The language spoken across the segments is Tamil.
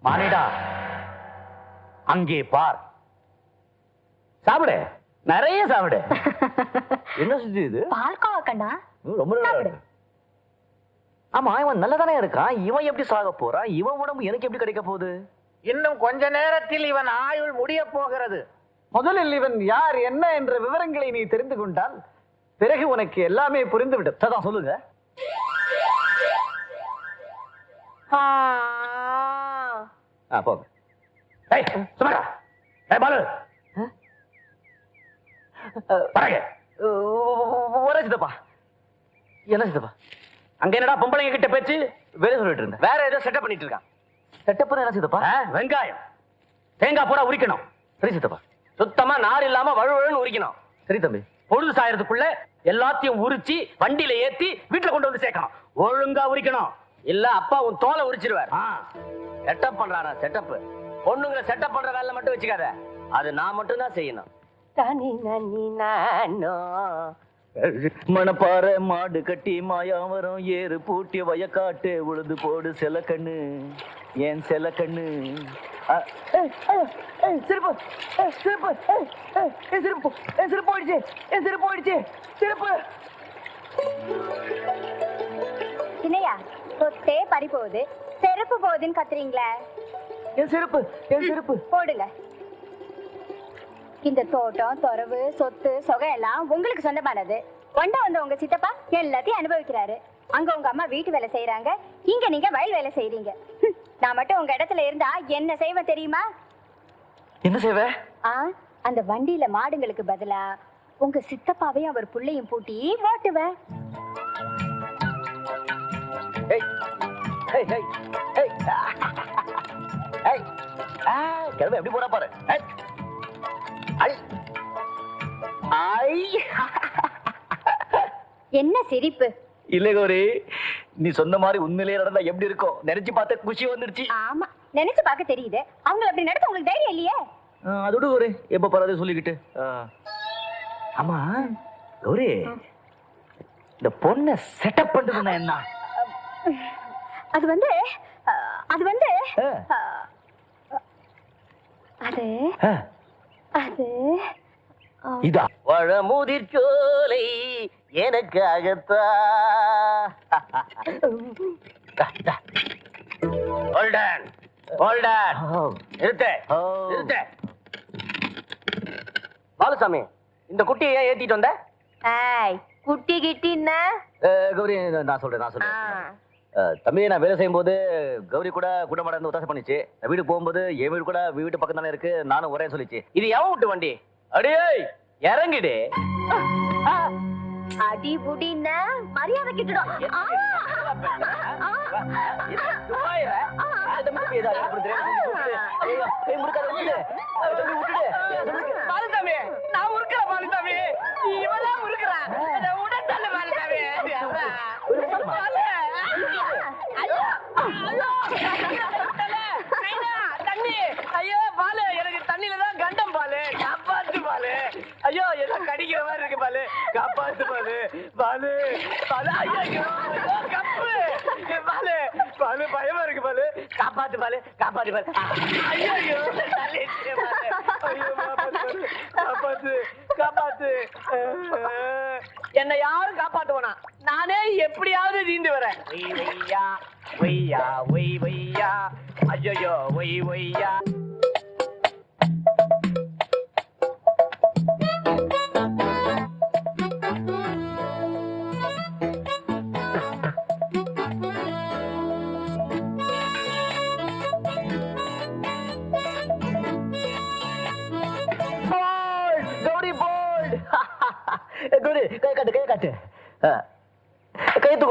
மானிடா, அங்கே பார். சாப்பிடு, நிறைய சாப்பிடு. என்ன செஞ்சு இது? பால்கோவா கண்ணா. ரொம்ப நல்லா இருக்கு. ஆமா, இவன் நல்லதானே இருக்கான். இவன் எப்படி சாக போறான்? இவன் உடம்பு எனக்கு எப்படி கிடைக்க போகுது? இன்னும் கொஞ்ச நேரத்தில் இவன் ஆயுள் முடிய போகிறது. முதலில் இவன் யார் என்ன என்ற விவரங்களை நீ தெரிந்து கொண்டால் பிறகு உனக்கு எல்லாமே புரிந்துவிடும். சதா சொல்லுங்க. போங்க. ஏய், சும்மாடா. ஏய் பாலு, வரங்க. ஒரே சித்தப்பா. என்ன சித்தப்பா? அங்க என்னடா பொம்பளைங்க கிட்ட பேச்சு? வேலை சொல்லிட்டு இருந்தேன். வேற ஏதோ செட்டப் பண்ணிட்டு இருக்கான். செட்டப் என்ன சித்தப்பா? வெங்காயம் தேங்காய் பூரா உரிக்கணும். சரி சித்தப்பா. சுத்தமா நார் இல்லாம வழுவழுன்னு உரிக்கணும். சரி தம்பி. பொழுது சாயறதுக்குள்ள எல்லாத்தையும் உரிச்சு வண்டியில ஏத்தி வீட்டுல கொண்டு வந்து சேர்க்கணும். ஒழுங்கா உரிக்கணும், இல்ல அப்பா உன் தோலை உரிச்சிருவார். செட்டப் பண்றானா? செட்டப். பொண்ணுங்களை செட்டப் பண்ற வேலை மட்டும் வச்சுக்காத, அது நான் மட்டும் தான் செய்யணும். மணப்பாறை மாடு கட்டி மாயாவரம் ஏறு பூட்டி வயக்காட்டு உழுது போடு செல கண்ணு, ஏன் செல கண்ணு. சிறப்பு சிறப்பு சிறப்பு சிறப்பு போயிடுச்சு. சிறப்பு போயிடுச்சு. சிறப்பு. சின்னையா, சொத்தே பறி போகுது, செருப்பு போகுதுன்னு கத்துறீங்களே. என் சிறப்பு, என் சிறப்பு போடுங்க. இந்த தோட்டம், தொரவு, சொத்து, சொகை எல்லாம் உங்களுக்கு சொந்தமானது. கொண்ட வந்த உங்க சித்தப்பா எல்லாத்தையும் அனுபவிக்கிறாரு. அங்க உங்க அம்மா வீட்டு வேலை செய்யறாங்க, இங்க நீங்க வயல் வேலை செய்றீங்க. நான் மட்டும் உங்க இடத்துல இருந்தா என்ன செய்வேன் தெரியுமா? என்ன செய்வ? அந்த வண்டியில மாடுங்களுக்கு பதிலா உங்க சித்தப்பாவையும் அவர் புள்ளையும் பூட்டி ஓட்டுவேன். கிழமை எப்படி போனா பாரு. என்ன சிரிப்பு? இல்ல கௌரி, நீ சொன்ன மாதிரி உண்மையிலேயே நடந்தா எப்படி இருக்கும் நினைச்சு பார்த்த குஷி வந்துருச்சு. ஆமா, நினைச்சு பார்க்க தெரியுது. அவங்களை அப்படி நடத்த உங்களுக்கு தைரியம் இல்லையே. அதோட கௌரி எப்ப பரவாயில்ல சொல்லிக்கிட்டு. ஆமா கௌரி, இந்த பொண்ணை செட்டப் பண்றதுன்னா என்ன? அது வந்து அது வந்து அது அது இதா பழமுதிர் சோலை எனக்காகத்தான். பாலுசாமி, இந்த குட்டியை ஏன் ஏத்திட்டு வந்த? குட்டி கிட்டின்னா கௌரி, நான் சொல்றேன். தம்பி, நான் வேலை செய்யும் போது கௌரி கூட கூட்டமாட இருந்து ஒத்தாசை பண்ணிச்சு. வீட்டுக்கு போகும்போது என் வீடு கூட வீட்டு பக்கம் தானே இருக்கு, நானும் ஒரே சொல்லிச்சு. இது எவன் விட்டு வண்டி? அடியே இறங்கிடு. அடி புடின்னா மரியாதை கிட்டடும். பாலுசாமி, நான் முறுக்கிற பாலுசாமி, இவெல்லாம் முறுக்கிறான். உடல் பாலுசாமி. தண்ணி, ஐயோ பாலு, எனக்கு தண்ணியில தான் கண்டம் பாலு, காப்பாத்து பாலு. ஐயோ, ஏதோ கடிக்கிற மாதிரி இருக்கு பாலு, காப்பாத்து பாலு. பாலு பாலு, ஐயோ கப்பு பாலு. பாலு பயமா இருக்கு பாலு, காப்பாத்து பாலு, காப்பாத்து பாலு. ஐயோ ஐயோ காப்பாத்து காப்பாத்து. என்னை யாரும் காப்பாத்துவனா? நானே எப்படியாவது நீந்து வரேன். ஒய்யா ஒய்யா ஒய் ஒய்யா, ஐயோ ஒய் ஒய்யா.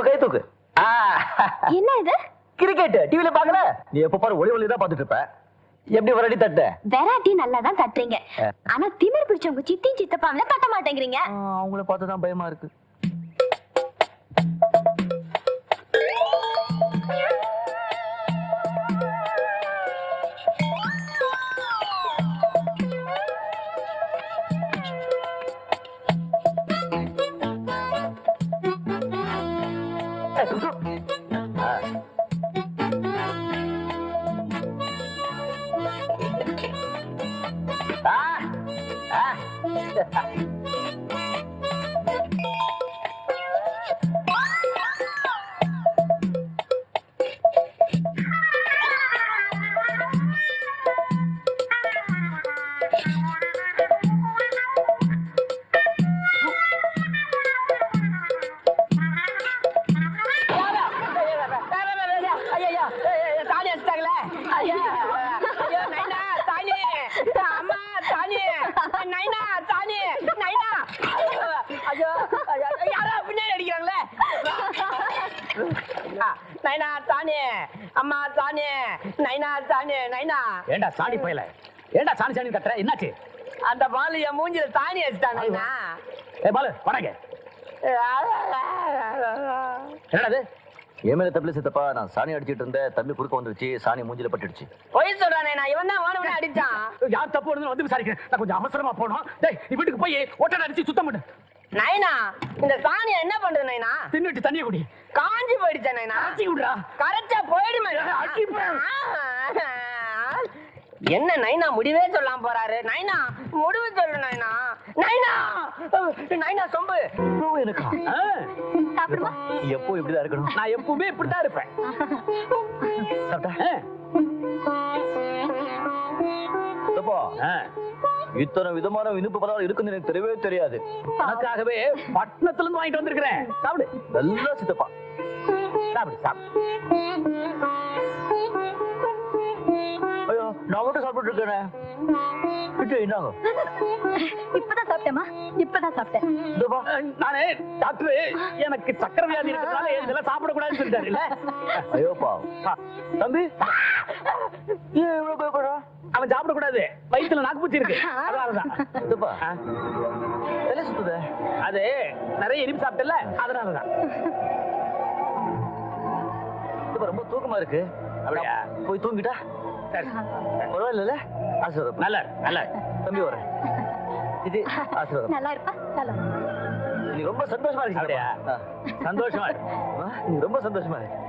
கை தூக்கு. என்ன இது? கிரிக்கெட் டிவில பாக்கல? நீ எப்ப பாரு ஒளி ஒளி தான் பாத்துட்டு இருப்ப. எப்படி வரடி தட்ட? வெரைட்டி நல்லா தான் தட்டுறீங்க, ஆனா திமிர் பிடிச்சவங்க சித்தி சித்தப்பாவில தட்ட மாட்டேங்கிறீங்க. அவங்கள பார்த்துதான் பயமா இருக்கு. தானி வச்சுட்டாங்களே ஐயா ஐயோ நைனா தானி அம்மா தானி நைனா தானி நைனா ஐயோ யாரோ பின்னாடி அடிக்கிறாங்களே நைனா தானி அம்மா தானி நைனா தானி நைனா ஏண்டா சாணி போயல, ஏண்டா சாணி சாணி கத்துற, என்னாச்சு? அந்த பாலு என் மூஞ்சில தானி வச்சுட்டாங்க நைனா. ஏ பாலு வணங்க. என்னடா என் மேல தப்பில சித்தப்பா, நான் சாணி அடிச்சிட்டு இருந்தேன், தம்பி குறுக்க வந்துருச்சு, சாணி மூஞ்சில பட்டுடுச்சு. பொய் சொல்றானே, நான் இவன் தான் வானவனே அடிச்சான். யார் தப்பு வந்து விசாரிக்கிறேன், நான் கொஞ்சம் அவசரமா போனோம். டேய் நீ வீட்டுக்கு போய் ஒட்டடை அடிச்சு சுத்தம் பண்ணு. நைனா இந்த சாணியை என்ன பண்றது நைனா? தின்னுட்டு தண்ணிய குடி. காஞ்சி போயிடுச்சா நைனா? அடிச்சு விடுறா. கரைச்சா போயிடுமே. அடிப்பேன். என்ன நைனா முடிவே சொல்லாம போறாரு? நைனா முடிவு சொல்லு நைனா. நைனா நைனா சொம்பு எனக்கா சாப்பிடுமா? எப்போ இப்படிதான் இருக்கணும்? நான் எப்பவுமே இப்படித்தான் இருப்பேன். சாப்பிட்டா? சித்தப்பா, இத்தனை விதமான இனிப்பு பதார்த்தம் இருக்குன்னு எனக்கு தெரியவே தெரியாது. உனக்காகவே பட்டணத்துல இருந்து வாங்கிட்டு வந்திருக்கிறேன். சாப்பிடு. நல்லா சித்தப்பா. சாப்பிடு சாப்பிடு. ஐயோ, நான் மட்டும் சாப்பிட்டு இருக்கேன். என்னங்க இப்பதான் சாப்பிட்டேமா, இப்பதான் சாப்பிட்டேன். சித்தப்பா, நானே டாக்டர் எனக்கு சக்கரை வியாதி இருக்கிறதுனால இதெல்லாம் சாப்பிடக்கூடாதுன்னு சொல்லிட்டாரு இல்ல. ஐயோப்பா. தம்பி ஏன் இவ்வளவு பயப்படுறா? அவன் சாப்பிடக்கூடாது, வயிற்றுல நாக்குப்பூச்சி இருக்கு, அதனாலதான். சித்தப்பா, தலை சுத்துதே. அது நிறைய இனிப்பு சாப்பிட்டல, அதனாலதான். சித்தப்பா, ரொம்ப தூக்கமா இருக்கு. அப்படியா? போய் தூங்கிட்டா சரி பரவாயில்ல. ஆசீர்வாதம். நல்ல நல்ல. தம்பி வரேன். இது ஆசீர்வாதம். நல்லா இருப்பா, நல்லா. நீ ரொம்ப சந்தோஷமா இருக்கு. அப்படியா? சந்தோஷமா இருக்கு. நீ ரொம்ப சந்தோஷமா இருக்கு.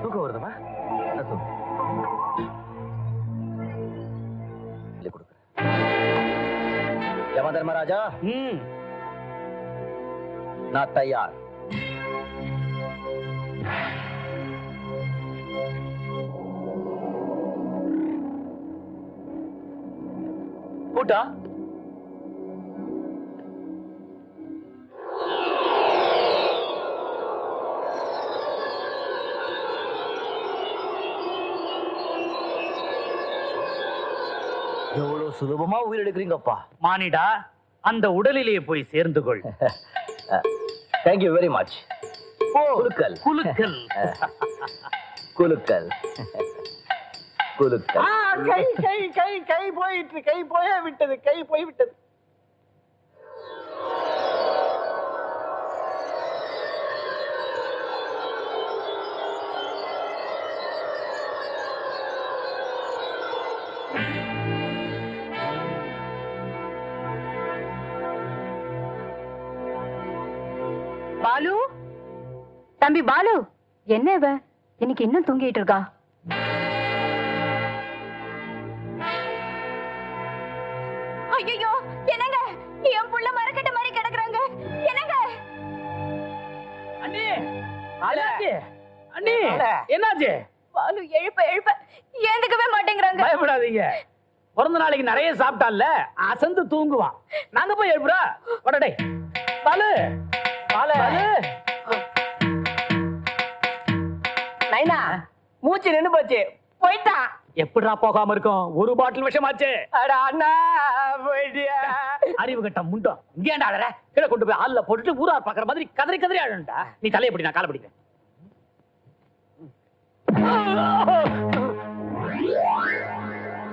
தூக்கம் வருதுமா? யம தர்மராஜா, நான் தயார். கூட்டா எவ்வளவு சுலபமா உயிர் எடுக்கிறீங்கப்பா. மானிடா, அந்த உடலிலே போய் சேர்ந்து கொள். Thank you very much. குலுக்கல் குலுக்கல். குலுக்கல் குலுக்கல். கை கை கை கை போயிட்டு, கை போயே விட்டது, கை போய் விட்டது. பாலு, தம்பி பாலு, என்ன இவ இன்னைக்கு இன்னும் தூங்கிட்டு இருக்கா? ஐயோ, என்னங்க என் புள்ள மரக்கட்ட மாதிரி கிடக்குறாங்க. என்னங்க அண்ணி, என்னாச்சு? அண்ணி, என்னாச்சு? பாலு எழுப்ப எழுப்ப ஏந்துக்கவே மாட்டேங்கிறாங்க. பயப்படாதீங்க, பிறந்த நாளைக்கு நிறைய சாப்பிட்டான்ல, அசந்து தூங்குவான். நாங்க போய் எழுப்புறா. உடனே பாலு பாலு. நைனா மூச்சு நின்னு போச்சு, போயிட்டான். எப்படிடா போகாம இருக்கும்? ஒரு பாட்டில் விஷமாச்சு. அட அண்ணா போயிட்டியா? அறிவு கட்ட முண்டம், இங்கே ஏன்டா அழற? கீழே கொண்டு போய் ஆள்ல போட்டுட்டு ஊரார் பாக்குற மாதிரி கதறி கதறி அழண்டா. நீ தலையை பிடி, நான் காலை பிடிக்கிறேன்.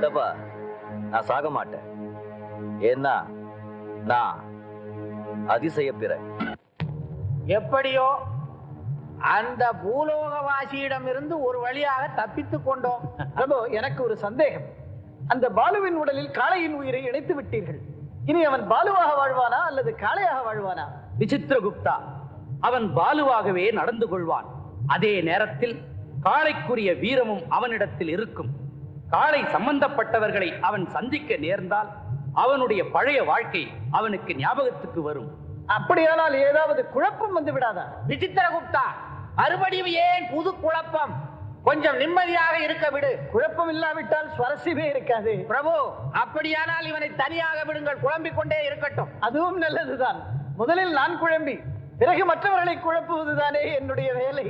தப்பா, நான் சாக மாட்டேன். ஏன்னா நான் அதிசய பிற. எப்படியோ அந்த பூலோகவாசியிடம் இருந்து ஒரு வழியாக தப்பித்துக் கொண்டோம். பிரபு, எனக்கு ஒரு சந்தேகம். அந்த பாலுவின் உடலில் காளையின் உயிரை இணைத்து விட்டீர்கள். இனி அவன் பாலுவாக வாழ்வானா அல்லது காளையாக வாழ்வானா? விசித்திரகுப்தா, அவன் பாலுவாகவே நடந்து கொள்வான். அதே நேரத்தில் காளைக்குரிய வீரமும் அவனிடத்தில் இருக்கும். காளை சம்பந்தப்பட்டவர்களை அவன் சந்திக்க நேர்ந்தால் அவனுடைய பழைய வாழ்க்கை அவனுக்கு ஞாபகத்துக்கு வரும். அப்படியானால் ஏதாவது குழப்பம் வந்து விடாதா? விசித்திரகுப்தா, மறுபடியும் ஏன் புது குழப்பம்? கொஞ்சம் நிம்மதியாக இருக்க விடு. குழப்பம் இல்லாவிட்டால் சுவாரஸ்யமே இருக்காது. பிரபு, அப்படியானால் இவனை தனியாக விடுங்கள், குழம்பிக் கொண்டே இருக்கட்டும். அதுவும் நல்லதுதான். முதலில் நான் குழம்பி பிறகு மற்றவர்களை குழப்புவதுதானே என்னுடைய வேலை.